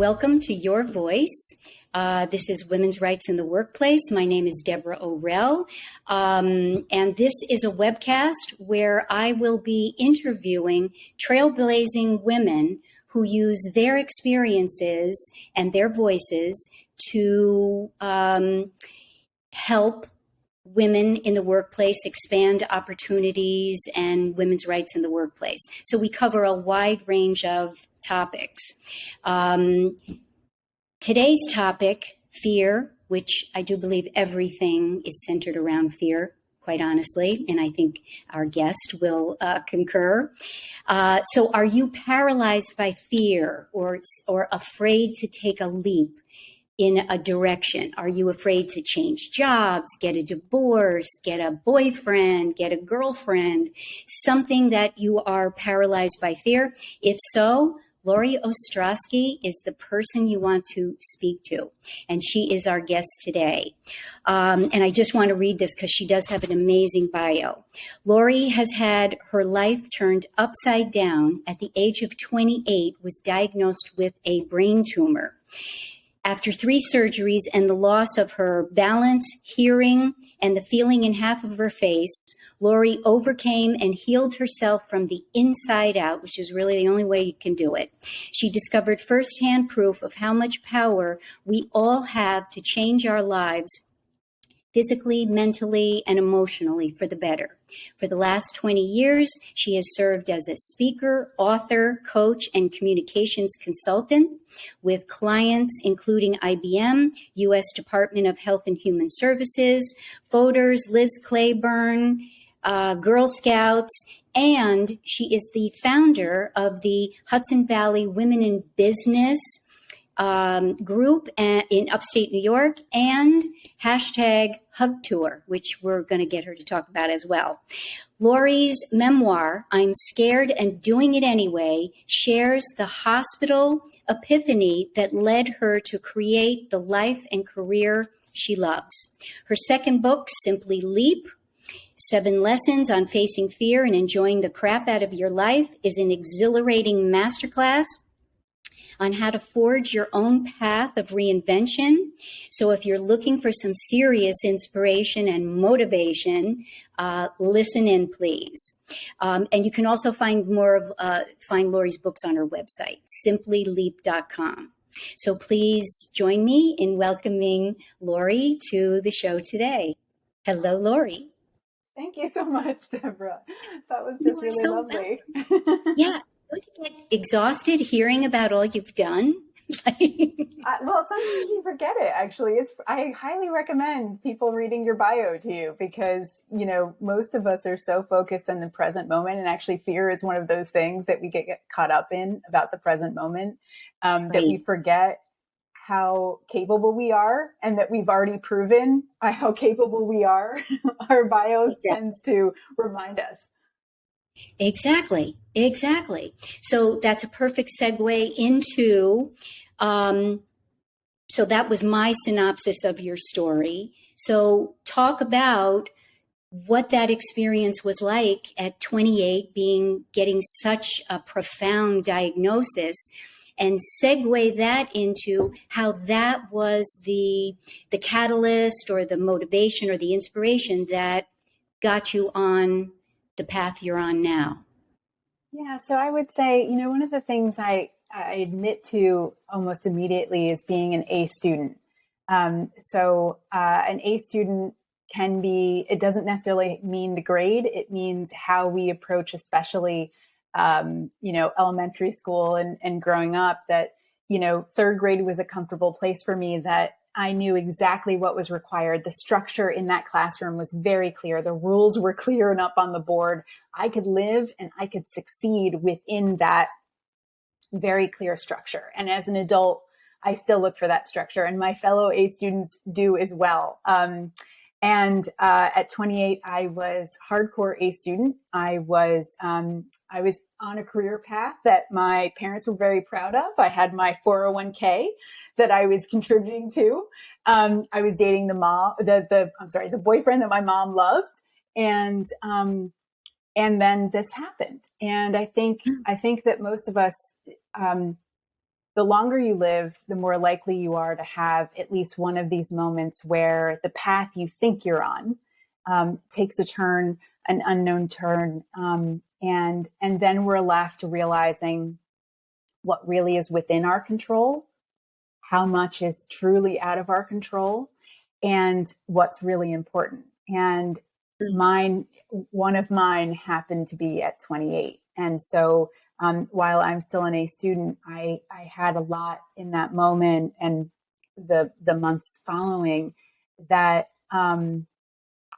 Welcome to Your Voice. This is Women's Rights in the Workplace. My name is Deborah O'Rell, and this is a webcast where I will be interviewing trailblazing women who use their experiences and their voices to help women in the workplace expand opportunities and women's rights in the workplace. So we cover a wide range of topics. Today's topic, fear, which I do believe everything is centered around fear, quite honestly, and I think our guest will concur. So are you paralyzed by fear or afraid to take a leap in a direction? Are you afraid to change jobs, get a divorce, get a boyfriend, get a girlfriend, something that you are paralyzed by fear? If so, Lauree Ostrofsky is the person you want to speak to, and she is our guest today. And I just want to read this because she does have an amazing bio. Lauree has had her life turned upside down. At the age of 28, was diagnosed with a brain tumor. After 3 surgeries and the loss of her balance, hearing, and the feeling in half of her face, Lauree overcame and healed herself from the inside out, which is really the only way you can do it. She discovered firsthand proof of how much power we all have to change our lives physically, mentally, and emotionally for the better. For the last 20 years, she has served as a speaker, author, coach, and communications consultant with clients including IBM, U.S. Department of Health and Human Services, Voters, Liz Claiborne, Girl Scouts, and she is the founder of the Hudson Valley Women in Business group in upstate New York, and hashtag Hug Tour, which we're going to get her to talk about as well. Lauree's memoir, I'm Scared and Doing It Anyway, shares the hospital epiphany that led her to create the life and career she loves. Her second book, Simply Leap, 7 Lessons on Facing Fear and Enjoying the Crap Out of Your Life, is an exhilarating masterclass on how to forge your own path of reinvention. So if you're looking for some serious inspiration and motivation, listen in, please. And you can also find find Lauree's books on her website, simplyleap.com. So please join me in welcoming Lauree to the show today. Hello, Lauree. Thank you so much, Deborah. That was just really lovely. Yeah. Don't you get exhausted hearing about all you've done? Well, sometimes you forget it, actually. I highly recommend people reading your bio to you because, most of us are so focused on the present moment. And actually, fear is one of those things that we get caught up in about the present moment, that we forget how capable we are and that we've already proven how capable we are. Our bio tends to remind us. Exactly. So that's a perfect segue into, so that was my synopsis of your story. So talk about what that experience was like at 28, getting such a profound diagnosis, and segue that into how that was the catalyst or the motivation or the inspiration that got you on the path you're on now. Yeah, so I would say, one of the things I admit to almost immediately is being an A student. So an A student can be, it doesn't necessarily mean the grade. It means how we approach, especially, elementary school and growing up, that, 3rd grade was a comfortable place for me, that I knew exactly what was required. The structure in that classroom was very clear. The rules were clear and up on the board. I could live and I could succeed within that very clear structure. And as an adult, I still look for that structure, and my fellow A students do as well. At 28, I was hardcore A student. I was on a career path that my parents were very proud of. I had my 401k that I was contributing to. I was dating the boyfriend that my mom loved. And then this happened. And I think that most of us, the longer you live, the more likely you are to have at least one of these moments where the path you think you're on takes a turn, an unknown turn, and then we're left realizing what really is within our control, how much is truly out of our control, and what's really important. And one of mine happened to be at 28. And so while I'm still an A student, I had a lot in that moment and the months following that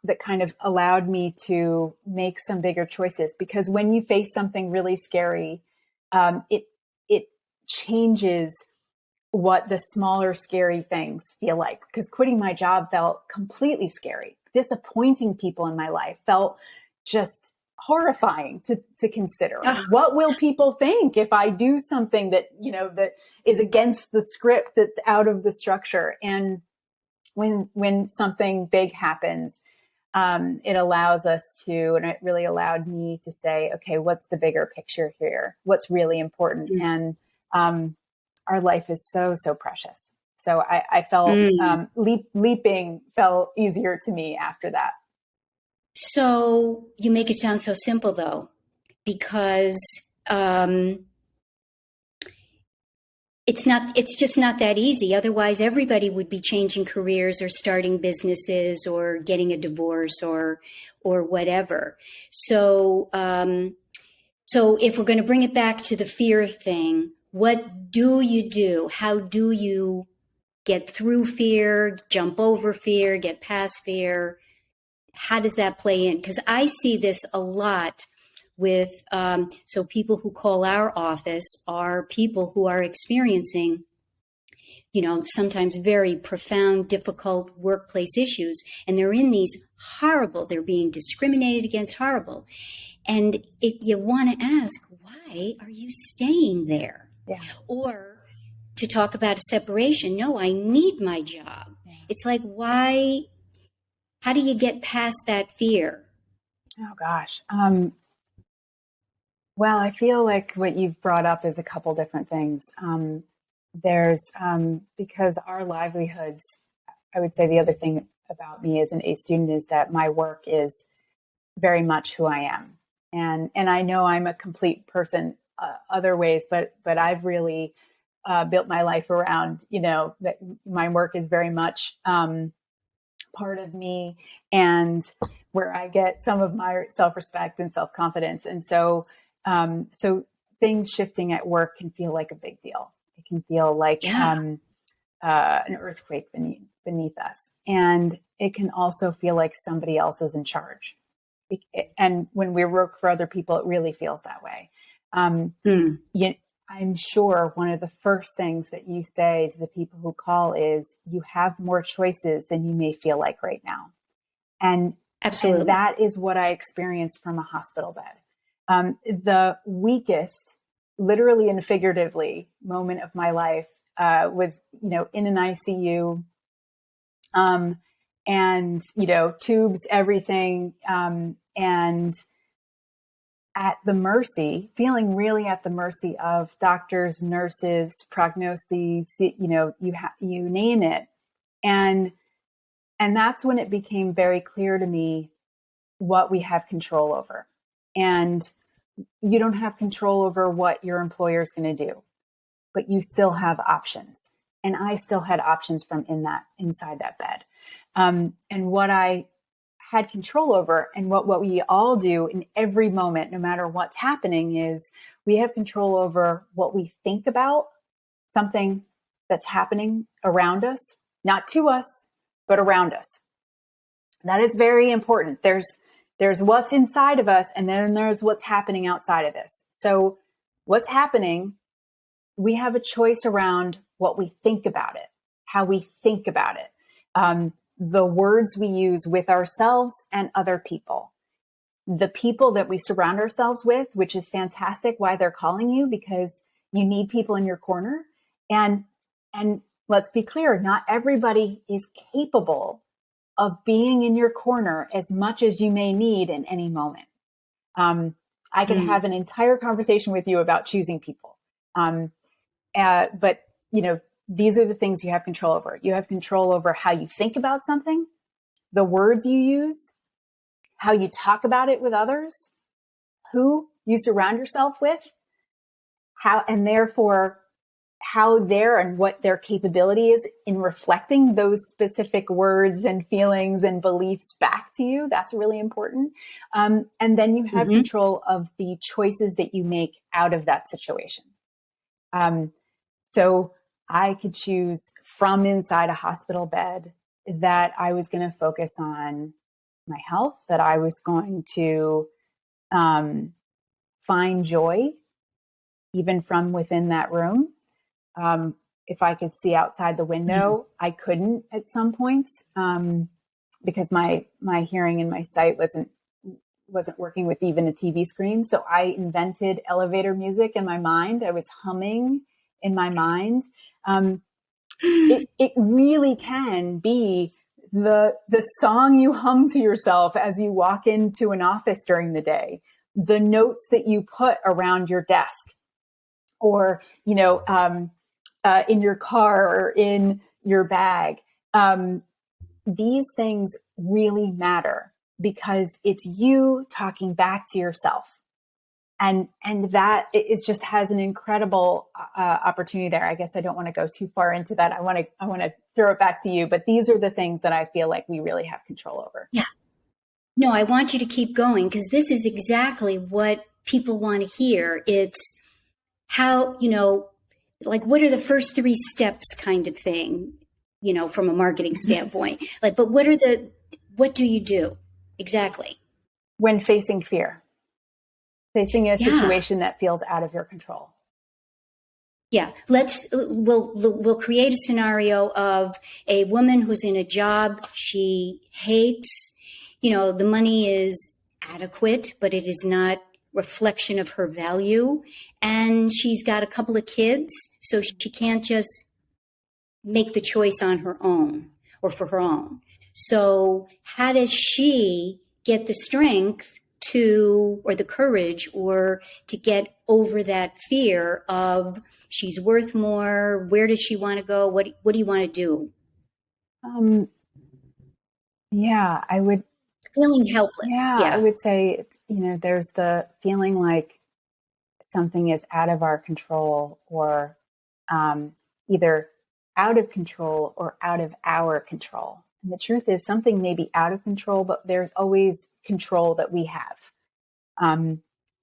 that kind of allowed me to make some bigger choices. Because when you face something really scary, it changes what the smaller scary things feel like. Because quitting my job felt completely scary. Disappointing people in my life felt just horrifying to consider. What will people think if I do something that, that is against the script, that's out of the structure? And when something big happens, it allows us to, and it really allowed me to say, okay, what's the bigger picture here? What's really important? And our life is so, so precious. So I felt leaping felt easier to me after that. So you make it sound so simple, though, because it's just not that easy. Otherwise, everybody would be changing careers or starting businesses or getting a divorce or whatever. So so if we're going to bring it back to the fear thing, what do you do? How do you get through fear, jump over fear, get past fear? How does that play in? Because I see this a lot with, so people who call our office are people who are experiencing, sometimes very profound, difficult workplace issues. And they're in these they're being discriminated against, horrible. And you want to ask, why are you staying there? Yeah. Or to talk about a separation. No, I need my job. Yeah. It's like, why? How do you get past that fear? Oh, gosh. Well, I feel like what you've brought up is a couple different things. There's, because our livelihoods, I would say the other thing about me as an A student is that my work is very much who I am. And I know I'm a complete person other ways, but I've really built my life around, that my work is very much part of me and where I get some of my self-respect and self-confidence. And so things shifting at work can feel like a big deal. It can feel like an earthquake beneath us. And it can also feel like somebody else is in charge. And when we work for other people, it really feels that way. I'm sure one of the first things that you say to the people who call is, you have more choices than you may feel like right now. And absolutely, and that is what I experienced from a hospital bed. The weakest, literally and figuratively, moment of my life was, in an ICU, and, tubes, everything, and feeling really at the mercy of doctors, nurses, prognoses, you name it. And that's when it became very clear to me what we have control over. And you don't have control over what your employer is going to do, but you still have options. And I still had options from inside that bed. And what I had control over, and what we all do in every moment, no matter what's happening, is we have control over what we think about something that's happening around us, not to us, but around us. That is very important. There's what's inside of us, and then there's what's happening outside of us. So what's happening, we have a choice around what we think about it, how we think about it. The words we use with ourselves and other people, the people that we surround ourselves with, which is fantastic why they're calling you, because you need people in your corner. And let's be clear, not everybody is capable of being in your corner as much as you may need in any moment. I can have an entire conversation with you about choosing people. But, these are the things you have control over. You have control over how you think about something, the words you use, how you talk about it with others, who you surround yourself with, and therefore how and what their capability is in reflecting those specific words and feelings and beliefs back to you. That's really important. And then you have control of the choices that you make out of that situation. So I could choose from inside a hospital bed that I was going to focus on my health, that I was going to find joy even from within that room. If I could see outside the window, I couldn't at some points because my hearing and my sight wasn't working with even a TV screen. So I invented elevator music in my mind. I was humming in my mind. It really can be the song you hum to yourself as you walk into an office during the day, the notes that you put around your desk, or in your car or in your bag. These things really matter because it's you talking back to yourself. And that is just has an incredible opportunity there. I guess I don't want to go too far into that. I want to throw it back to you, but these are the things that I feel like we really have control over. Yeah. No, I want you to keep going because this is exactly what people want to hear. It's how, like what are the first 3 steps kind of thing, from a marketing standpoint, but what do you do exactly? When facing fear. Facing a situation that feels out of your control. Yeah, we'll create a scenario of a woman who's in a job she hates. The money is adequate, but it is not reflection of her value. And she's got a couple of kids, so she can't just make the choice on her own or for her own. So how does she get the strength or the courage or to get over that fear of she's worth more? Where does she want to go? What do you want to do? I would. Feeling helpless. Yeah, I would say, there's the feeling like something is out of our control or either out of control or out of our control. And the truth is something may be out of control, but there's always control that we have.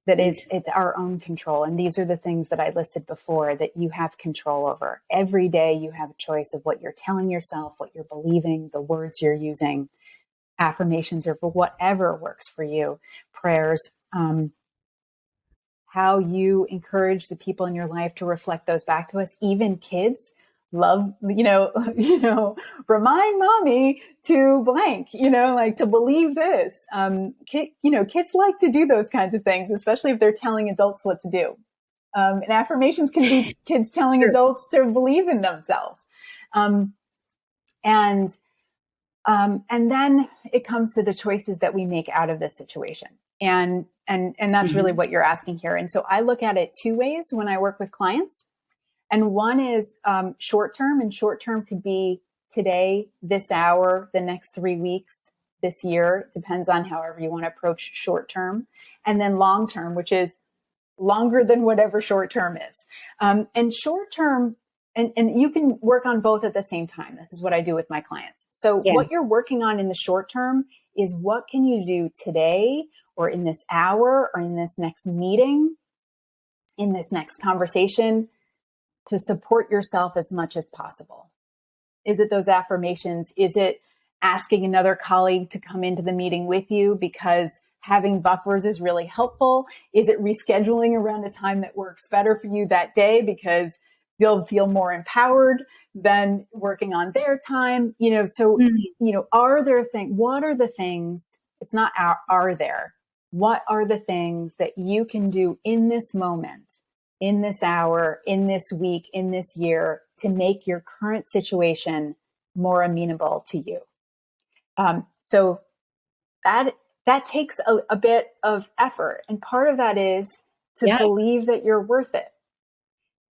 It's our own control. And these are the things that I listed before that you have control over. Every day you have a choice of what you're telling yourself, what you're believing, the words you're using, affirmations or whatever works for you, prayers, how you encourage the people in your life to reflect those back to us. Even kids love, remind mommy to blank, to believe this. Kids like to do those kinds of things, especially if they're telling adults what to do. And affirmations can be kids telling adults to believe in themselves. And then it comes to the choices that we make out of this situation. And that's really what you're asking here. And so I look at it 2 ways when I work with clients. And one is short-term, and short-term could be today, this hour, the next 3 weeks, this year. It depends on however you want to approach short-term. And then long-term, which is longer than whatever short-term is. And short-term, and you can work on both at the same time. This is what I do with my clients. So what you're working on in the short-term is what can you do today or in this hour or in this next meeting, in this next conversation, to support yourself as much as possible. Is it those affirmations? Is it asking another colleague to come into the meeting with you because having buffers is really helpful? Is it rescheduling around a time that works better for you that day because you'll feel more empowered than working on their time? Are there things, what are the things, it's not are there, what are the things that you can do in this moment, in this hour, in this week, in this year, to make your current situation more amenable to you? So that takes a bit of effort. And part of that is to believe that you're worth it.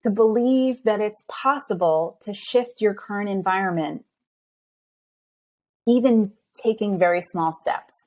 to believe that it's possible to shift your current environment, even taking very small steps.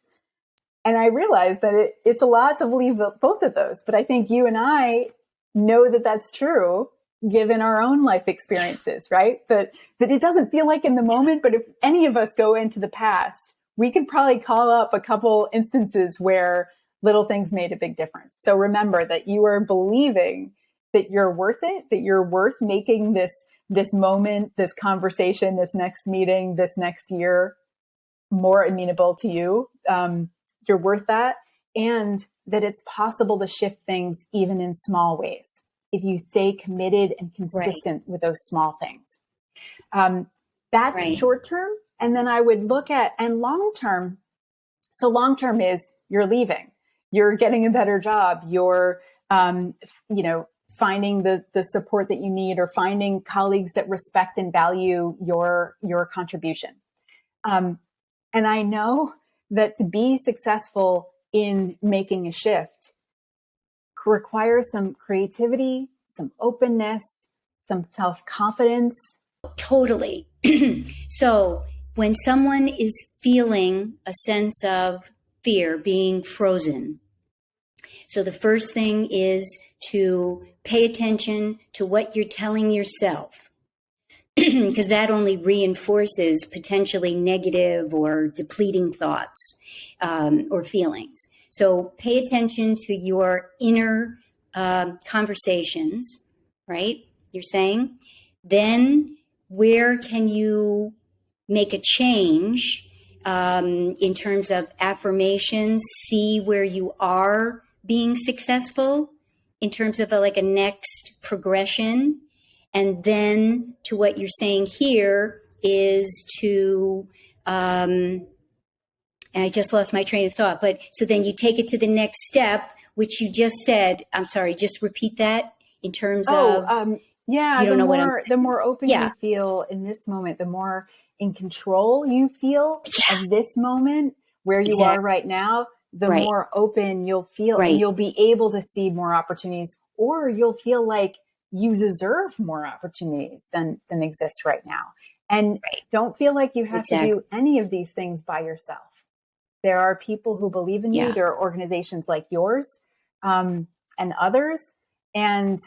And I realize that it's a lot to believe both of those, but I think you and I know that that's true given our own life experiences, right? That it doesn't feel like in the moment, but if any of us go into the past, we could probably call up a couple instances where little things made a big difference. So remember that you are believing that you're worth it, that you're worth making this moment, this conversation, this next meeting, this next year more amenable to you. You're worth that. And that it's possible to shift things even in small ways if you stay committed and consistent with those small things. That's short term. And then I would look at, and long term. So long term is you're leaving, you're getting a better job, you're, finding the support that you need, or finding colleagues that respect and value your contribution. And I know that to be successful in making a shift requires some creativity, some openness, some self-confidence. Totally. So when someone is feeling a sense of fear, being frozen, so the first thing is to pay attention to what you're telling yourself, because that only reinforces potentially negative or depleting thoughts or feelings. So pay attention to your inner conversations, right? You're saying, then where can you make a change in terms of affirmations, see where you are being successful in terms of a next progression. And then to what you're saying here is to, and I just lost my train of thought, but so then you take it to the next step, which you just said. I'm sorry, just repeat that in terms of. Yeah, you don't know what I'm saying. The more open you feel in this moment, the more in control you feel of this moment where you are right now, the more open you'll feel, and you'll be able to see more opportunities, or you'll feel like you deserve more opportunities than exist right now. And don't feel like you have to do any of these things by yourself. There are people who believe in you. There are organizations like yours, and others, and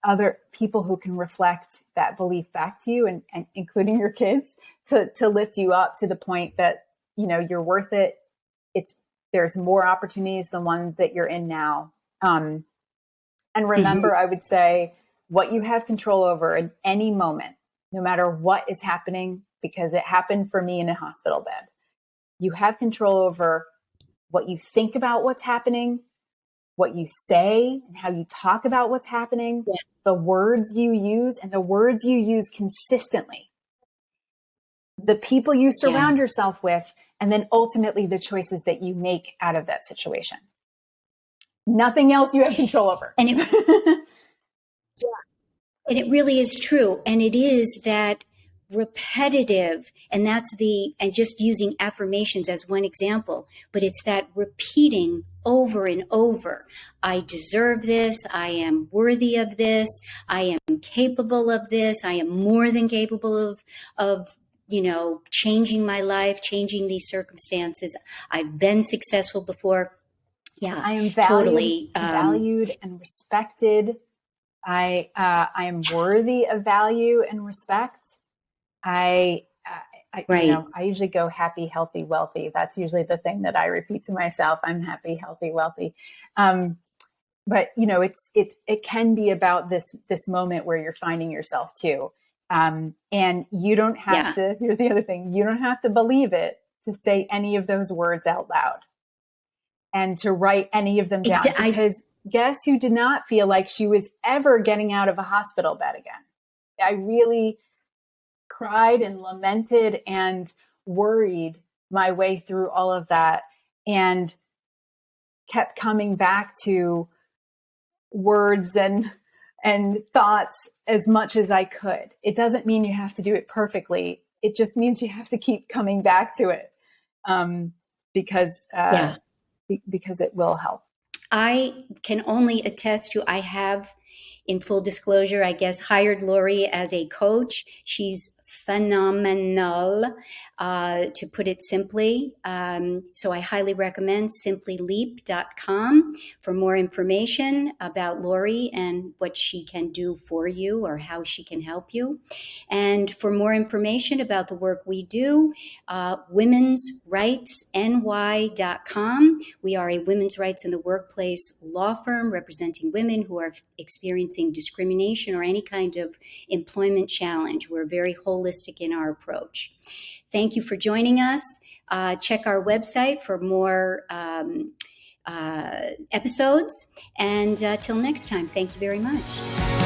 other people who can reflect that belief back to you, and including your kids, to lift you up to the point that, you're worth it. There's more opportunities than one that you're in now. And remember, I would say what you have control over in any moment, no matter what is happening, because it happened for me in a hospital bed. You have control over what you think about what's happening, what you say and how you talk about what's happening, the words you use, and the words you use consistently, the people you surround yourself with, and then ultimately the choices that you make out of that situation. Nothing else you have control over. And it really is true. And it is that repetitive, and and just using affirmations as one example, but it's that repeating over and over. I deserve this. I am worthy of this. I am capable of this. I am more than capable of changing my life, changing these circumstances. I've been successful before. Yeah, I am valued and respected. I am worthy of value and respect. I usually go happy, healthy, wealthy. That's usually the thing that I repeat to myself. I'm happy, healthy, wealthy. But it can be about this moment where you're finding yourself too. And you don't have to, here's the other thing, you don't have to believe it to say any of those words out loud and to write any of them down. Because guess who did not feel like she was ever getting out of a hospital bed again? I really cried and lamented and worried my way through all of that, and kept coming back to words and thoughts as much as I could. It doesn't mean you have to do it perfectly. It just means you have to keep coming back to it, because it will help. I can only attest to, I have, in full disclosure, I guess, hired Lauree as a coach. She's phenomenal, to put it simply. So I highly recommend simplyleap.com for more information about Lauree and what she can do for you or how she can help you. And for more information about the work we do, womensrightsny.com. We are a women's rights in the workplace law firm representing women who are experiencing discrimination or any kind of employment challenge. We're very holistic in our approach. Thank you for joining us. Check our website for more episodes. And till next time, thank you very much.